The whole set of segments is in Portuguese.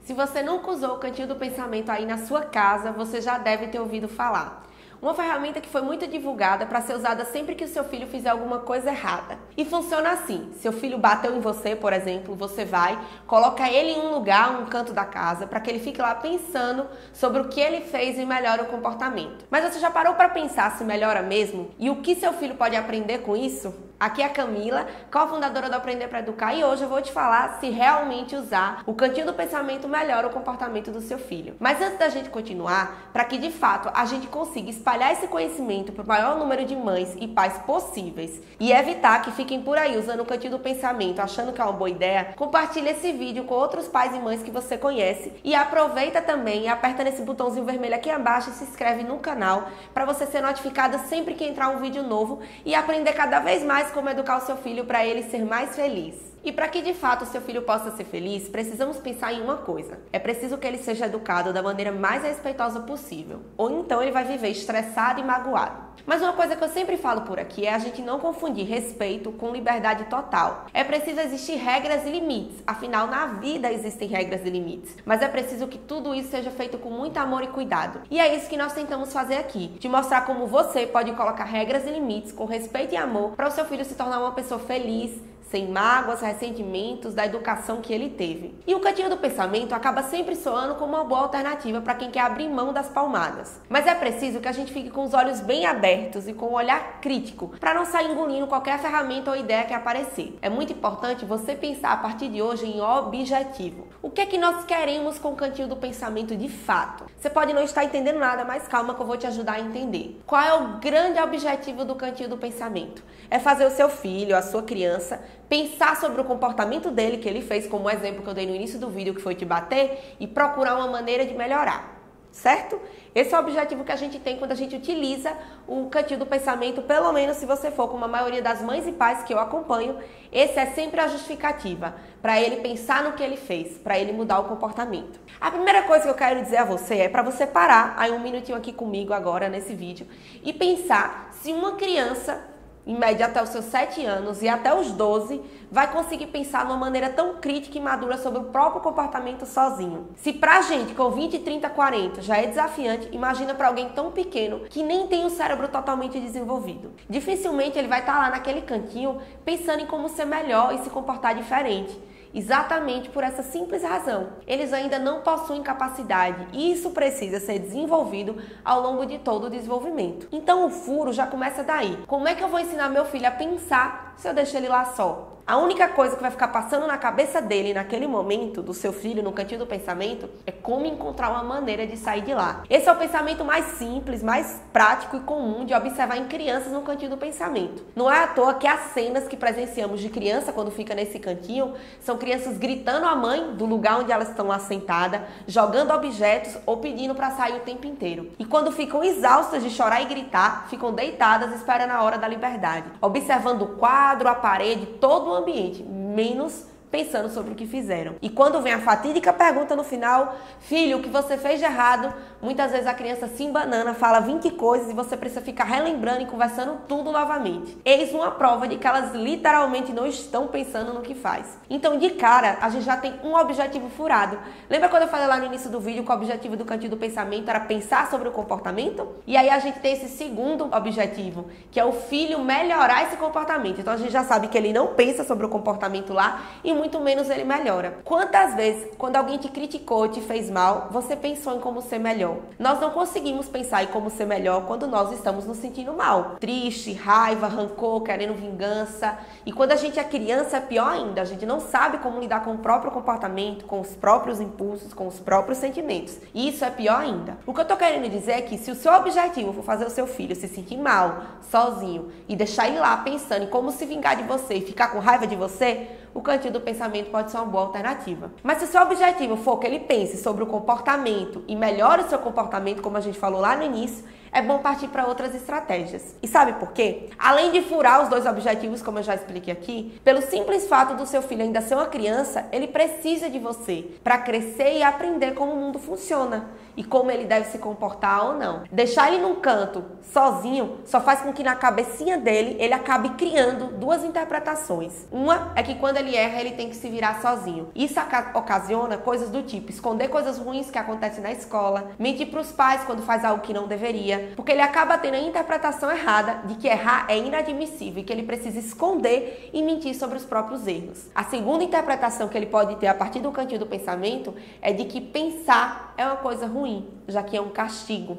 Se você nunca usou o Cantinho do Pensamento aí na sua casa, você já deve ter ouvido falar. Uma ferramenta que foi muito divulgada para ser usada sempre que o seu filho fizer alguma coisa errada. E funciona assim: seu filho bateu em você, por exemplo, você vai, coloca ele em um lugar, um canto da casa, para que ele fique lá pensando sobre o que ele fez e melhora o comportamento. Mas você já parou para pensar se melhora mesmo? E o que seu filho pode aprender com isso? Aqui é a Camila, cofundadora do Aprender para Educar, e hoje eu vou te falar se realmente usar o Cantinho do Pensamento melhora o comportamento do seu filho. Mas antes da gente continuar, para que de fato a gente consiga espalhar esse conhecimento para o maior número de mães e pais possíveis e evitar que fiquem por aí usando o Cantinho do Pensamento achando que é uma boa ideia, compartilhe esse vídeo com outros pais e mães que você conhece e aproveita também e aperta nesse botãozinho vermelho aqui abaixo e se inscreve no canal para você ser notificada sempre que entrar um vídeo novo e aprender cada vez mais como educar o seu filho para ele ser mais feliz. E para que de fato o seu filho possa ser feliz, precisamos pensar em uma coisa: é preciso que ele seja educado da maneira mais respeitosa possível, ou então ele vai viver estressado e magoado. Mas uma coisa que eu sempre falo por aqui é a gente não confundir respeito com liberdade total. É preciso existir regras e limites, afinal na vida existem regras e limites, mas é preciso que tudo isso seja feito com muito amor e cuidado. E é isso que nós tentamos fazer aqui, te mostrar como você pode colocar regras e limites com respeito e amor para o seu filho se tornar uma pessoa feliz, sem mágoas, ressentimentos da educação que ele teve. E o Cantinho do Pensamento acaba sempre soando como uma boa alternativa para quem quer abrir mão das palmadas. Mas é preciso que a gente fique com os olhos bem abertos e com um olhar crítico para não sair engolindo qualquer ferramenta ou ideia que aparecer. É muito importante você pensar a partir de hoje em objetivo. O que é que nós queremos com o Cantinho do Pensamento de fato? Você pode não estar entendendo nada, mas calma que eu vou te ajudar a entender. Qual é o grande objetivo do Cantinho do Pensamento? É fazer o seu filho, a sua criança, pensar sobre o comportamento dele, que ele fez, como o exemplo que eu dei no início do vídeo, que foi te bater, e procurar uma maneira de melhorar, certo? Esse é o objetivo que a gente tem quando a gente utiliza o Cantinho do Pensamento, pelo menos se você for como a maioria das mães e pais que eu acompanho, esse é sempre a justificativa, para ele pensar no que ele fez, para ele mudar o comportamento. A primeira coisa que eu quero dizer a você é para você parar aí um minutinho aqui comigo agora nesse vídeo e pensar se uma criança, em média até os seus 7 anos e até os 12, vai conseguir pensar de uma maneira tão crítica e madura sobre o próprio comportamento sozinho. Se pra gente com 20, 30, 40 já é desafiante, imagina para alguém tão pequeno que nem tem o cérebro totalmente desenvolvido. Dificilmente ele vai estar lá naquele cantinho pensando em como ser melhor e se comportar diferente. Exatamente por essa simples razão. Eles ainda não possuem capacidade e isso precisa ser desenvolvido ao longo de todo o desenvolvimento. Então o furo já começa daí. Como é que eu vou ensinar meu filho a pensar se eu deixo ele lá só? A única coisa que vai ficar passando na cabeça dele naquele momento, do seu filho, no Cantinho do Pensamento, é como encontrar uma maneira de sair de lá. Esse é o pensamento mais simples, mais prático e comum de observar em crianças no Cantinho do Pensamento. Não é à toa que as cenas que presenciamos de criança quando fica nesse cantinho são crianças gritando a mãe do lugar onde elas estão lá sentadas, jogando objetos ou pedindo para sair o tempo inteiro. E quando ficam exaustas de chorar e gritar, ficam deitadas esperando a hora da liberdade, observando o quadro, a parede, todo o ambiente, menos pensando sobre o que fizeram. E quando vem a fatídica pergunta no final: filho, o que você fez de errado? Muitas vezes a criança se embanana, fala 20 coisas e você precisa ficar relembrando e conversando tudo novamente. Eis uma prova de que elas literalmente não estão pensando no que faz. Então, de cara, a gente já tem um objetivo furado. Lembra quando eu falei lá no início do vídeo que o objetivo do Cantinho do Pensamento era pensar sobre o comportamento? E aí a gente tem esse segundo objetivo, que é o filho melhorar esse comportamento. Então a gente já sabe que ele não pensa sobre o comportamento lá e muito menos ele melhora. Quantas vezes, quando alguém te criticou, te fez mal, você pensou em como ser melhor? Nós não conseguimos pensar em como ser melhor quando nós estamos nos sentindo mal. Triste, raiva, rancor, querendo vingança. E quando a gente é criança, é pior ainda. A gente não sabe como lidar com o próprio comportamento, com os próprios impulsos, com os próprios sentimentos. E isso é pior ainda. O que eu tô querendo dizer é que se o seu objetivo for fazer o seu filho se sentir mal, sozinho, e deixar ele lá pensando em como se vingar de você e ficar com raiva de você, o Cantinho do Pensamento pode ser uma boa alternativa. Mas se o seu objetivo for que ele pense sobre o comportamento e melhore o seu comportamento, como a gente falou lá no início, é bom partir para outras estratégias. E sabe por quê? Além de furar os dois objetivos, como eu já expliquei aqui, pelo simples fato do seu filho ainda ser uma criança, ele precisa de você para crescer e aprender como o mundo funciona e como ele deve se comportar ou não. Deixar ele num canto sozinho só faz com que na cabecinha dele ele acabe criando duas interpretações. Uma é que quando ele erra, ele tem que se virar sozinho. Isso ocasiona coisas do tipo esconder coisas ruins que acontecem na escola, mentir para os pais quando faz algo que não deveria, porque ele acaba tendo a interpretação errada de que errar é inadmissível e que ele precisa esconder e mentir sobre os próprios erros. A segunda interpretação que ele pode ter a partir do cantinho do pensamento é de que pensar é uma coisa ruim, já que é um castigo.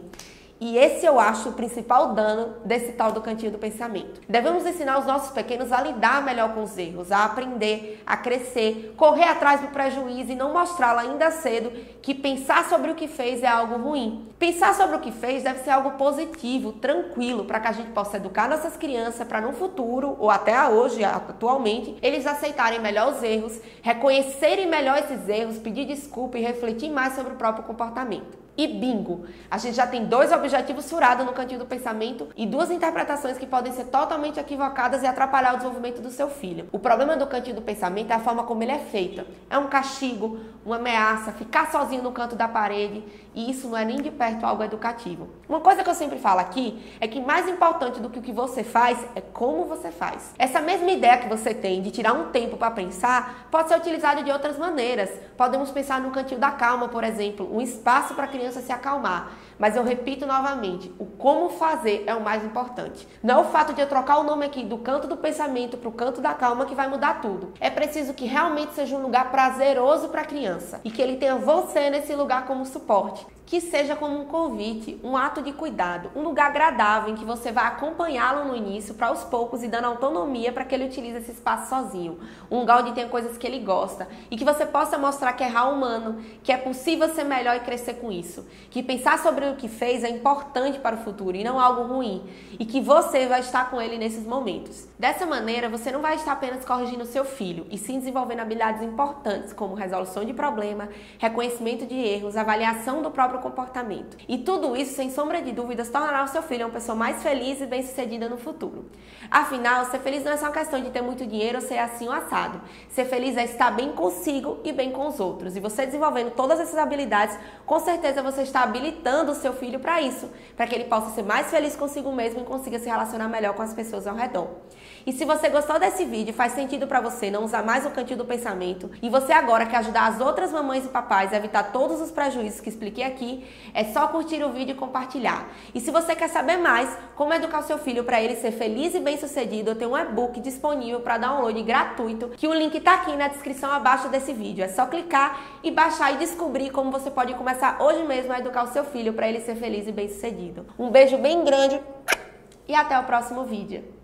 E esse eu acho o principal dano desse tal do cantinho do pensamento. Devemos ensinar os nossos pequenos a lidar melhor com os erros, a aprender, a crescer, correr atrás do prejuízo e não mostrá-lo ainda cedo que pensar sobre o que fez é algo ruim. Pensar sobre o que fez deve ser algo positivo, tranquilo, para que a gente possa educar nossas crianças para no futuro, ou até hoje, atualmente, eles aceitarem melhor os erros, reconhecerem melhor esses erros, pedir desculpa e refletir mais sobre o próprio comportamento. E bingo! A gente já tem dois objetivos furados no cantinho do pensamento e duas interpretações que podem ser totalmente equivocadas e atrapalhar o desenvolvimento do seu filho. O problema do cantinho do pensamento é a forma como ele é feito. É um castigo, uma ameaça, ficar sozinho no canto da parede, e isso não é nem de perto algo educativo. Uma coisa que eu sempre falo aqui é que mais importante do que o que você faz é como você faz. Essa mesma ideia que você tem de tirar um tempo para pensar pode ser utilizada de outras maneiras. Podemos pensar no cantinho da calma, por exemplo, um espaço para a criança se acalmar. Mas eu repito novamente, o como fazer é o mais importante. Não é o fato de eu trocar o nome aqui do canto do pensamento para o canto da calma que vai mudar tudo. É preciso que realmente seja um lugar prazeroso para a criança e que ele tenha você nesse lugar como suporte. Que seja como um convite, um ato de cuidado, um lugar agradável em que você vai acompanhá-lo no início para aos poucos e dando autonomia para que ele utilize esse espaço sozinho. Um lugar onde tenha coisas que ele gosta e que você possa mostrar que errar é humano, que é possível ser melhor e crescer com isso. Que pensar sobre o que fez é importante para o futuro e não algo ruim. E que você vai estar com ele nesses momentos. Dessa maneira, você não vai estar apenas corrigindo seu filho e sim desenvolvendo habilidades importantes como resolução de problema, reconhecimento de erros, avaliação do próprio comportamento. E tudo isso, sem sombra de dúvidas, tornará o seu filho uma pessoa mais feliz e bem-sucedida no futuro. Afinal, ser feliz não é só uma questão de ter muito dinheiro ou ser assim ou assado. Ser feliz é estar bem consigo e bem com os outros. E você desenvolvendo todas essas habilidades, com certeza você está habilitando o seu filho para isso, para que ele possa ser mais feliz consigo mesmo e consiga se relacionar melhor com as pessoas ao redor. E se você gostou desse vídeo, faz sentido para você não usar mais o cantinho do pensamento e você agora quer ajudar as outras mamães e papais a evitar todos os prejuízos que expliquei aqui, é só curtir o vídeo e compartilhar. E se você quer saber mais como educar o seu filho para ele ser feliz e bem-sucedido, eu tenho um e-book disponível para download gratuito, que o link está aqui na descrição abaixo desse vídeo. É só clicar e baixar e descobrir como você pode começar hoje mesmo a educar o seu filho para ele ser feliz e bem-sucedido. Um beijo bem grande e até o próximo vídeo.